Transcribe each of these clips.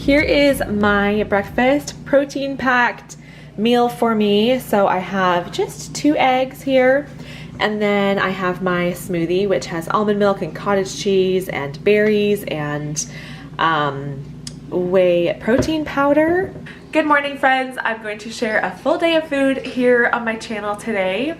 Here is my breakfast, protein-packed meal for me. So I have just 2 eggs here, and then I have my smoothie, which has almond milk and cottage cheese and berries and whey protein powder. Good morning, friends. I'm going to share a full day of food here on my channel today.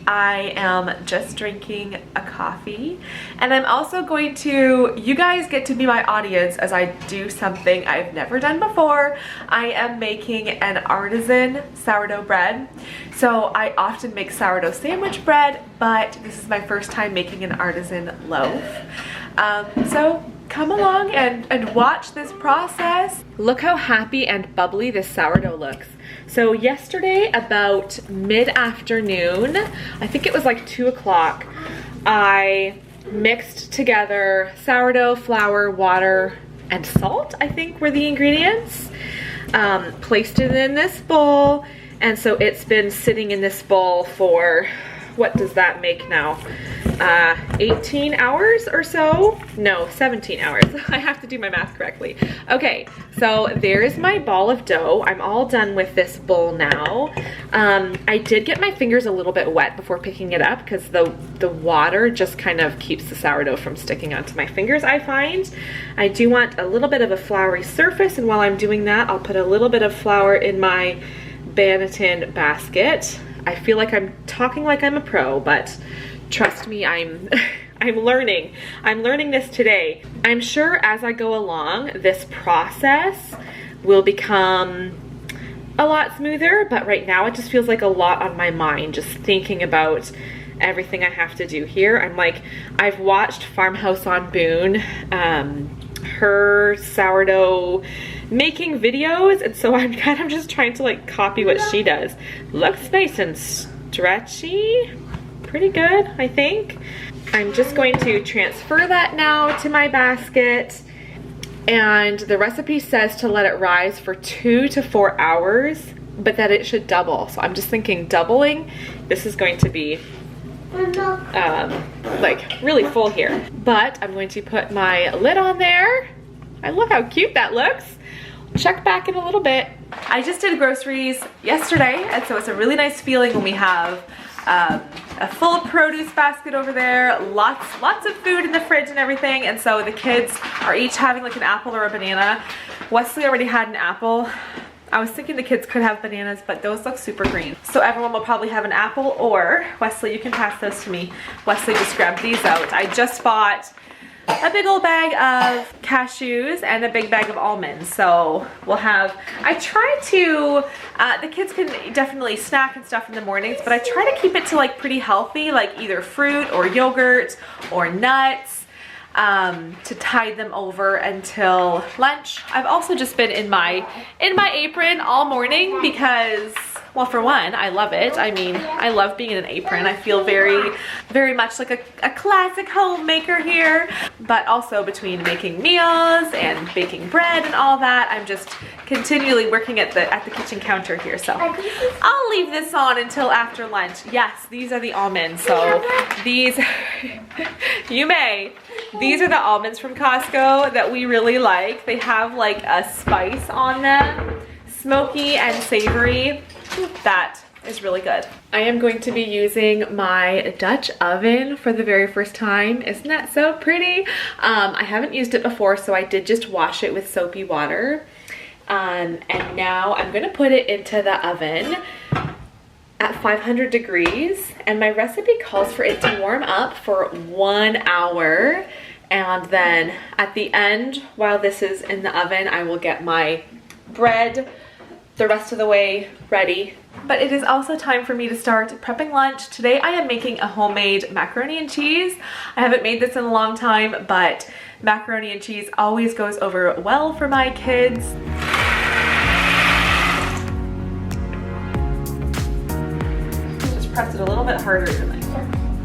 I am just drinking a coffee, and I'm also going to, you guys get to be my audience as I do something I've never done before. I am making an artisan sourdough bread. So I often make sourdough sandwich bread, but this is my first time making an artisan loaf. So come along and watch this process. Look how happy and bubbly this sourdough looks. So yesterday about mid-afternoon, I think it was like 2 o'clock, I mixed together sourdough, flour, water, and salt, I think were the ingredients. Placed it in this bowl, and so it's been sitting in this bowl for, what does that make now? 18 hours or so? No, 17 hours. I have to do my math correctly. Okay, so there's my ball of dough. I'm all done with this bowl now. I did get my fingers a little bit wet before picking it up because the water just kind of keeps the sourdough from sticking onto my fingers, I find. I do want a little bit of a floury surface, and while I'm doing that, I'll put a little bit of flour in my Banneton basket. I feel like I'm talking like I'm a pro, but trust me, I'm learning. I'm learning this today. I'm sure as I go along, this process will become a lot smoother, but right now it just feels like a lot on my mind, just thinking about everything I have to do here. I'm like, I've watched Farmhouse on Boone, her sourdough making videos, and so I'm kind of just trying to like copy what she does. Looks nice and stretchy. Pretty good, I think. I'm just going to transfer that now to my basket, and the recipe says to let it rise for 2 to 4 hours, but that it should double. So I'm just thinking doubling. This is going to be like really full here, but I'm going to put my lid on there. I love how cute that looks. Check back in a little bit. I just did groceries yesterday, and so it's a really nice feeling when we have a full produce basket over there, lots of food in the fridge and everything, and so the kids are each having like an apple or a banana. Wesley already had an apple. I was thinking the kids could have bananas, but those look super green. So everyone will probably have an apple, or Wesley, you can pass those to me. Wesley just grabbed these out. I just bought a big old bag of cashews and a big bag of almonds. So we'll have, I try to, the kids can definitely snack and stuff in the mornings, but I try to keep it to like pretty healthy, like either fruit or yogurt or nuts, to tide them over until lunch. I've also just been in my apron all morning because, well, for one, I love it. I mean, I love being in an apron. I feel very much like a classic homemaker here. But also between making meals and baking bread and all that, I'm just continually working at the kitchen counter here. So I'll leave this on until after lunch. Yes, these are the almonds. So these, you may. These are the almonds from Costco that we really like. They have like a spice on them, smoky and savory. That is really good. I am going to be using my Dutch oven for the very first time. Isn't that so pretty? I haven't used it before, so I did just wash it with soapy water. And now I'm gonna put it into the oven at 500 degrees, and my recipe calls for it to warm up for 1 hour, and then at the end, while this is in the oven, I will get my bread the rest of the way ready. But it is also time for me to start prepping lunch. Today I am making a homemade macaroni and cheese. I haven't made this in a long time, but macaroni and cheese always goes over well for my kids. Press it a little bit harder than I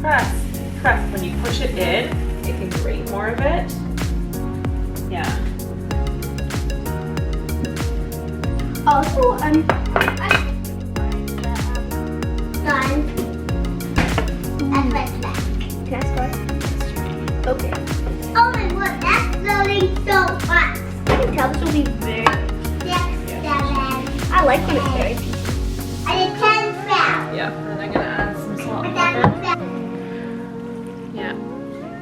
press. When you push it in, it can grate more of it. Yeah. Also, I'm and let's back. Can I start? Okay. Oh my god, that's loading so fast. I can tell this will be very like when it's very pink. And it's 10 crab. Yep, and I'm gonna add some salt and And pepper. Yeah.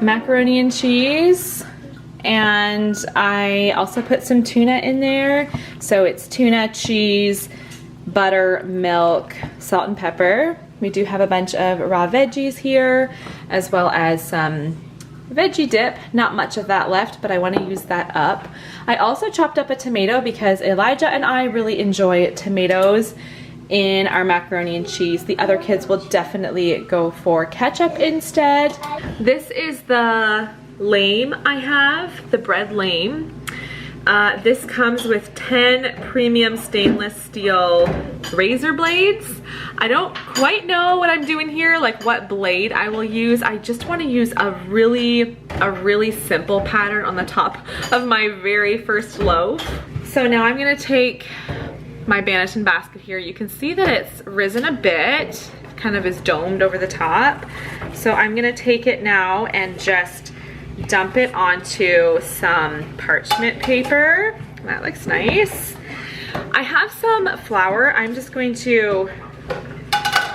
Macaroni and cheese. And I also put some tuna in there. So it's tuna, cheese, butter, milk, salt and pepper. We do have a bunch of raw veggies here, as well as some veggie dip. Not much of that left, but I want to use that up. I also chopped up a tomato because Elijah and I really enjoy tomatoes in our macaroni and cheese. The other kids will definitely go for ketchup instead. This is the lame I have, the bread lame. This comes with 10 premium stainless steel razor blades. I don't quite know what I'm doing here, like what blade I will use. I just want to use a really simple pattern on the top of my very first loaf. So now I'm gonna take my Banneton basket here. You can see that it's risen a bit, kind of is domed over the top. So I'm gonna take it now and just dump it onto some parchment paper. That looks nice. I have some flour. I'm just going to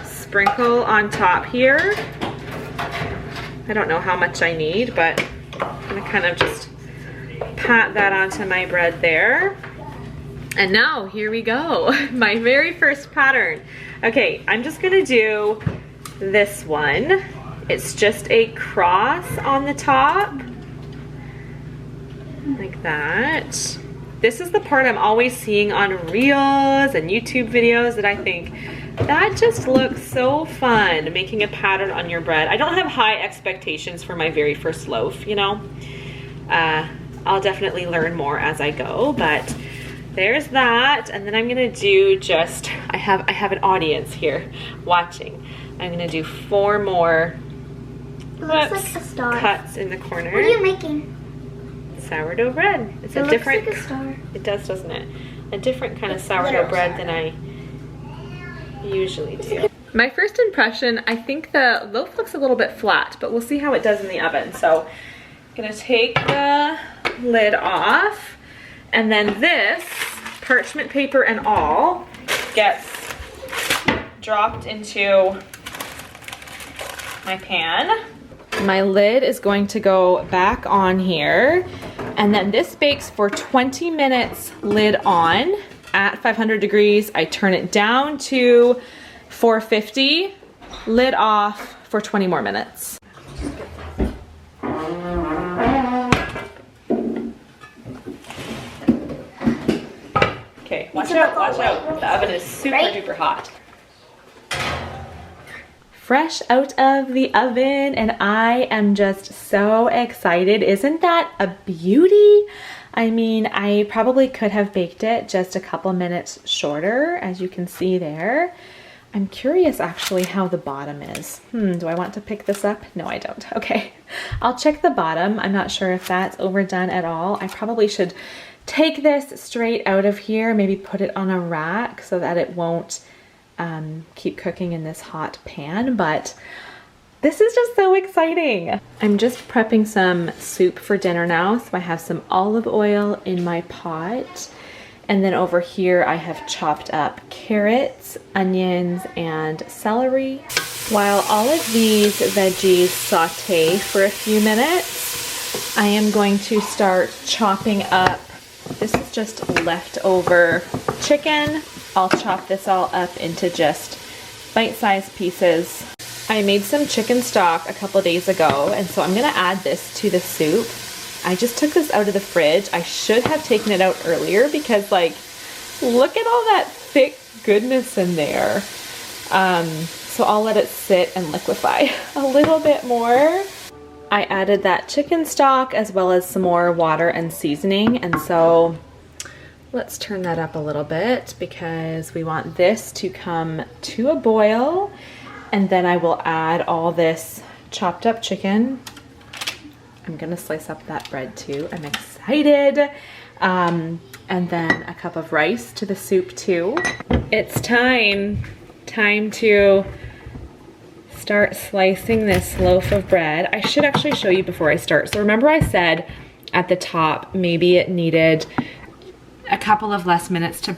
sprinkle on top here. I don't know how much I need, but I'm gonna kind of just pat that onto my bread there. And now here we go, my very first pattern. Okay, I'm just gonna do this one. It's just a cross on the top, like that. This is the part I'm always seeing on reels and YouTube videos that I think, that just looks so fun, making a pattern on your bread. I don't have high expectations for my very first loaf, you know. I'll definitely learn more as I go, but there's that. And then I'm gonna do just, I have an audience here watching. I'm gonna do 4 more It looks like a star. cuts in the corner. What are you making? Sourdough bread. It's It a looks different, like a star. it does, doesn't it? A different kind of It's sourdough literal bread than I usually do. My first impression, I think the loaf looks a little bit flat, but we'll see how it does in the oven. So I'm gonna take the lid off, and then this, parchment paper and all, gets dropped into my pan. My lid is going to go back on here, and then this bakes for 20 minutes lid on at 500 degrees. I turn it down to 450, lid off for 20 more minutes. Okay, watch out, watch out. The oven is super duper hot. Fresh out of the oven, and I am just so excited. Isn't that a beauty? I mean, I probably could have baked it just a couple minutes shorter, as you can see there. I'm curious actually how the bottom is. Do I want to pick this up? No, I don't. Okay, I'll check the bottom. I'm not sure if that's overdone at all. I probably should take this straight out of here, maybe put it on a rack so that it won't keep cooking in this hot pan, but this is just so exciting. I'm just prepping some soup for dinner now, so I have some olive oil in my pot, and then over here I have chopped up carrots, onions, and celery. While all of these veggies saute for a few minutes, I am going to start chopping up, this is just leftover chicken. I'll chop this all up into just bite-sized pieces. I made some chicken stock a couple days ago, and so I'm gonna add this to the soup. I just took this out of the fridge. I should have taken it out earlier because, like, look at all that thick goodness in there. So I'll let it sit and liquefy a little bit more. I added that chicken stock as well as some more water and seasoning, and so let's turn that up a little bit because we want this to come to a boil, and then I will add all this chopped up chicken. I'm gonna slice up that bread too. I'm excited. And then a cup of rice to the soup too. It's time to start slicing this loaf of bread. I should actually show you before I start. So remember I said at the top maybe it needed a couple of less minutes to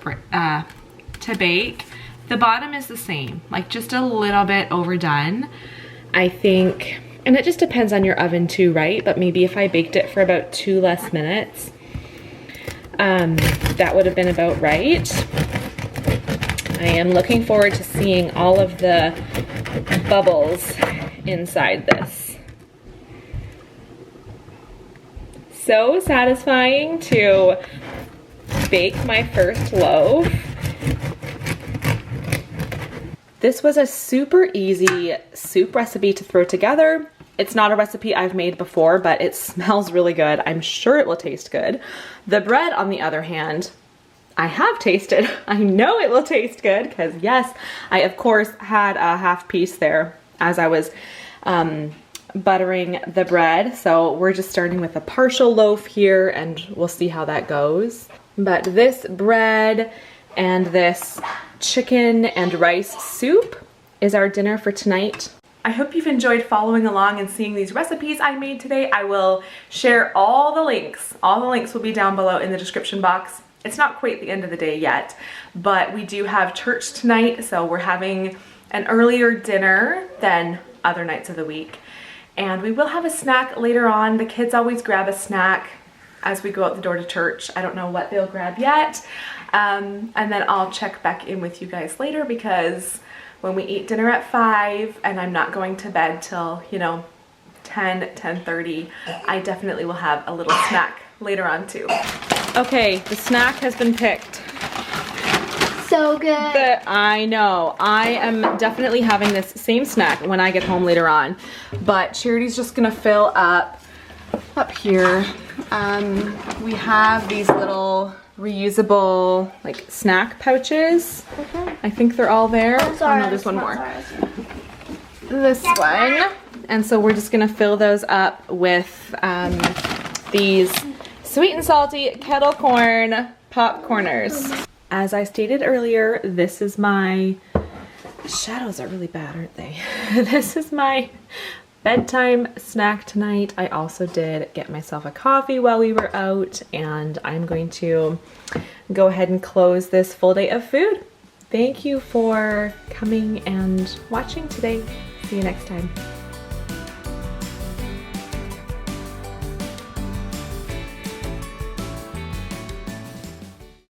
to bake. The bottom is the same, like just a little bit overdone, I think. And it just depends on your oven too, right? But maybe if I baked it for about 2 less minutes, that would have been about right. I am looking forward to seeing all of the bubbles inside this. So satisfying to bake my first loaf. This was a super easy soup recipe to throw together. It's not a recipe I've made before, but it smells really good. I'm sure it will taste good. The bread, on the other hand, I have tasted. I know it will taste good because yes, I of course had a half piece there as I was buttering the bread. So we're just starting with a partial loaf here and we'll see how that goes. But this bread and this chicken and rice soup is our dinner for tonight. I hope you've enjoyed following along and seeing these recipes I made today. I will share all the links. All the links will be down below in the description box. It's not quite the end of the day yet, but we do have church tonight, so we're having an earlier dinner than other nights of the week. And we will have a snack later on. The kids always grab a snack as we go out the door to church. I don't know what they'll grab yet. And then I'll check back in with you guys later because when we eat dinner at 5 and I'm not going to bed till, you know, 10:30, I definitely will have a little snack later on too. Okay, the snack has been picked. So good. I know. I am definitely having this same snack when I get home later on. But Charity's just gonna fill up here. We have these little reusable like snack pouches. Okay. I think they're all there. Oh, sorry, no, there's one more. sorry. This one. And so we're just gonna fill those up with these sweet and salty kettle corn popcorners. As I stated earlier, this is my, shadows are really bad, aren't they? This is my bedtime snack tonight. I also did get myself a coffee while we were out, and I'm going to go ahead and close this full day of food. Thank you for coming and watching today. See you next time.